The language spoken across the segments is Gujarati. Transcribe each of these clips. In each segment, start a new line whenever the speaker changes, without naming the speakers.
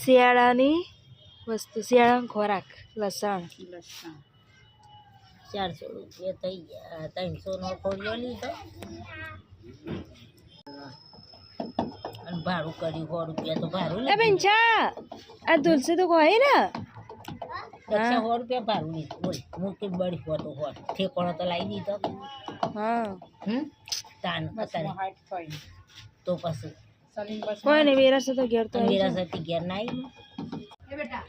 શિયાળાની વસ્તુ શિયાળાનો ખોરાક લસણ
400 રૂપિયા થઈ ગયા 300 નો કોળિયો લીધો અને ભાડું કર્યું 100 રૂપિયા તો ભાડું
એ બેન ચા આ તુલસી તો કોઈ ને
100 રૂપિયા ભાડું લીધું બોલ મૂકી બળી હોતો હોત ઠેકોણો તો લાવી દીધો
હા
તાન અત્યારે તો પછી
કોઈ નહીં વેરાશે તો ઘેર તો
મેરા સાથે ઘેર ના આવી એ બેટા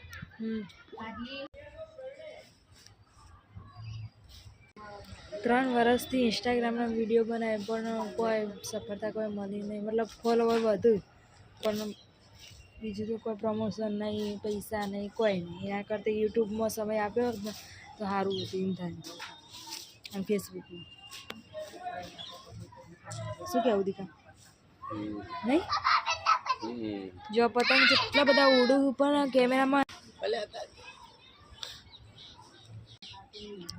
3 વર્ષથી ઇન્સ્ટાગ્રામનો વિડીયો બનાવે પણ કોઈ સફળતા કોઈ મળી નહીં મતલબ ફોલોવર વધુ પણ બીજું તો કોઈ પ્રમોશન નહીં પૈસા નહીં કોઈ નહીં એના કરતાં યુટ્યુબમાં સમય આપ્યો હોત ને તો સારું હતું એમ થાય અને ફેસબુકમાં શું કહેવું દીકા નહીં જો પતંગ જેટલા બધા ઉડું પણ કેમેરામાં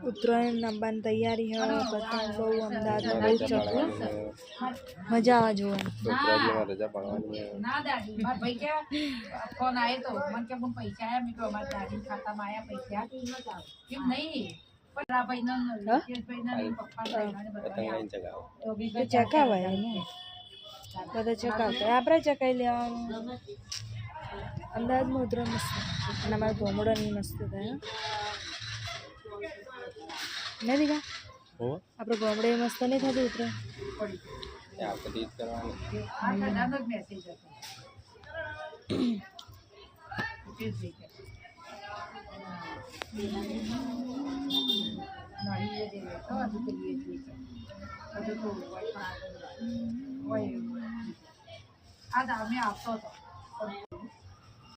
ઉત્તરાયણ નંબાની તૈયારી હોય પતંગ બહુ અમદાવાદમાં બહુ ચકલું મજા આવે જોવાની
ના દાદી મારા ભાઈ કે ફોન આવ્યો તો મને કે પણ પૈસા આયા મેં તો અમારા દાદી ખાતામાં આયા પૈસા કેમ નહીં પણ આ ભાઈના પપ્પા
ચકાવાય ને બધા ચકાવતા આપણે ચકાઈ લેવાનું અમદાવાદમાં ઉતરાયણ મસ્ત અને અમારા ભોમડો નહીં મસ્ત થાય નહીં દીકા આપણે ભોમડે મસ્ત નહીં થતું ઉતરાયણ
મેસેજ હતો આ દામે આપતો હતો